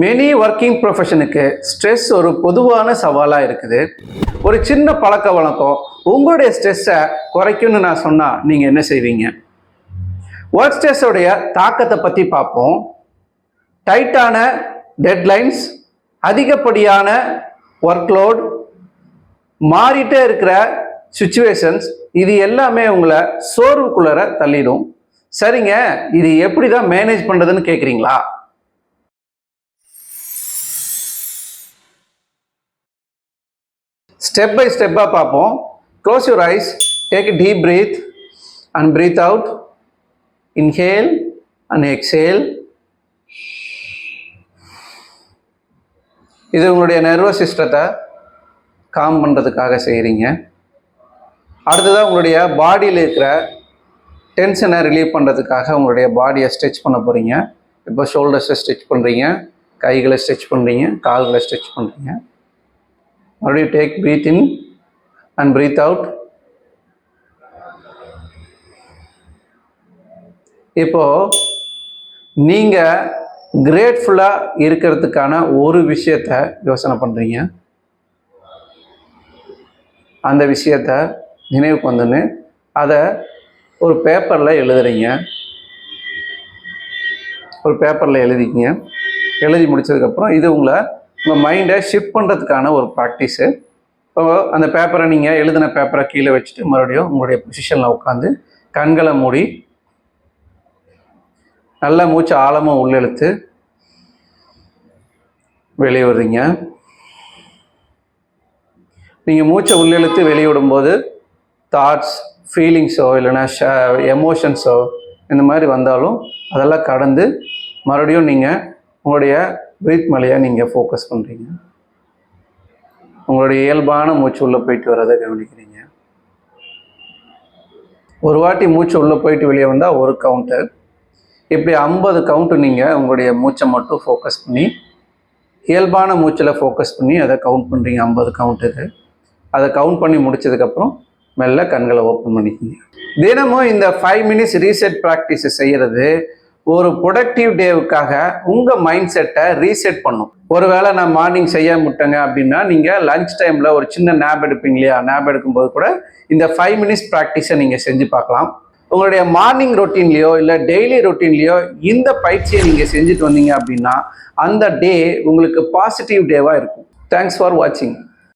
Many working ப்ரொஃபஷனுக்கு stress ஒரு பொதுவான சவாலாக இருக்குது. ஒரு சின்ன பழக்க வழக்கம் உங்களுடைய ஸ்ட்ரெஸ்ஸை குறைக்கும்னு நான் சொன்னால் நீங்கள் என்ன செய்வீங்க? ஒர்க் ஸ்ட்ரெஸ்ஸோடைய தாக்கத்தை பற்றி பார்ப்போம். டைட்டான டெட்லைன்ஸ், அதிகப்படியான ஒர்க்லோட், மாறிட்டே இருக்கிற சுச்சுவேஷன்ஸ், இது எல்லாமே உங்களை சோர்வுக்குள்ளர தள்ளிடும். சரிங்க, இது எப்படி தான் மேனேஜ் பண்ணுறதுன்னு கேட்குறீங்களா? ஸ்டெப் பை ஸ்டெப்பாக பார்ப்போம். Close your eyes, take a deep breath and breathe out. Inhale and exhale. இது உங்களுடைய நர்வஸ் சிஸ்டத்தை காம் பண்ணுறதுக்காக செய்கிறீங்க. அடுத்ததாக உங்களுடைய பாடியில் இருக்கிற டென்ஷனை ரிலீவ் பண்ணுறதுக்காக உங்களுடைய பாடியை ஸ்ட்ரெச் பண்ண போகிறீங்க. இப்போ ஷோல்டர்ஸை ஸ்ட்ரெச் பண்ணுறீங்க, கைகளை ஸ்ட்ரெச் பண்ணுறீங்க, கால்களை ஸ்ட்ரெச் பண்ணுறீங்க. மறுபடியும் take breath in and breath out. இப்போது நீங்கள் கிரேட்ஃபுல்லாக இருக்கிறதுக்கான ஒரு விஷயத்தை யோசனை பண்ணுறீங்க. அந்த விஷயத்தை நினைவுக்கு வந்துன்னு அதை ஒரு பேப்பரில் எழுதுறீங்க. ஒரு பேப்பரில் எழுதிக்கிங்க. எழுதி முடித்ததுக்கப்புறம் இது உங்கள் மைண்டை ஷிஃப்ட் பண்ணுறதுக்கான ஒரு ப்ராக்டிஸு. இப்போ அந்த பேப்பரை நீங்கள் எழுதின பேப்பரை கீழே வச்சுட்டு மறுபடியும் உங்களுடைய பொசிஷனில் உட்காந்து கண்களை மூடி நல்லா மூச்சு ஆழமாக உள்ளெழுத்து வெளியே விடுறீங்க. நீங்கள் மூச்சை உள்ளெழுத்து வெளியே விடும்போது தாட்ஸ், ஃபீலிங்ஸோ இல்லைன்னா எமோஷன்ஸோ இந்த மாதிரி வந்தாலும் அதெல்லாம் கடந்து மறுபடியும் நீங்கள் உங்களுடைய பிரீத் மேலேயே நீங்கள் ஃபோக்கஸ் பண்ணுறீங்க. உங்களுடைய இயல்பான மூச்சு உள்ளே போயிட்டு வரதை கவனிக்கிறீங்க. ஒரு வாட்டி மூச்சு உள்ளே போயிட்டு வெளியே வந்தால் ஒரு கவுண்ட்டு. இப்படி 50 கவுண்ட்டு நீங்கள் உங்களுடைய மூச்சை மட்டும் ஃபோக்கஸ் பண்ணி இயல்பான மூச்சில் ஃபோக்கஸ் பண்ணி அதை கவுண்ட் பண்ணுறீங்க. 50 கவுண்ட்டுக்கு அதை கவுண்ட் பண்ணி முடிச்சதுக்கப்புறம் மெல்ல கண்களை ஓப்பன் பண்ணிக்கிங்க. தினமும் இந்த 5 மினிட்ஸ் ரீசெட் ப்ராக்டிஸை செய்கிறது ஒரு ப்ரொடக்டிவ் டேவுக்காக உங்கள் மைண்ட் செட்டை ரீசெட் பண்ணும். ஒருவேளை நான் மார்னிங் செய்ய முட்டேங்க அப்படின்னா நீங்கள் லஞ்ச் டைமில் ஒரு சின்ன நேப் எடுப்பீங்க இல்லையா? நேப் எடுக்கும்போது கூட இந்த 5 மினிட்ஸ் ப்ராக்டிஸை நீங்கள் செஞ்சு பார்க்கலாம். உங்களுடைய மார்னிங் ரொட்டீன்லையோ இல்லை டெய்லி ரொட்டீன்லையோ இந்த பயிற்சியை நீங்கள் செஞ்சுட்டு வந்தீங்க அப்படின்னா அந்த டே உங்களுக்கு பாசிட்டிவ் டேவாக இருக்கும். தேங்க்ஸ் ஃபார் வாட்சிங்.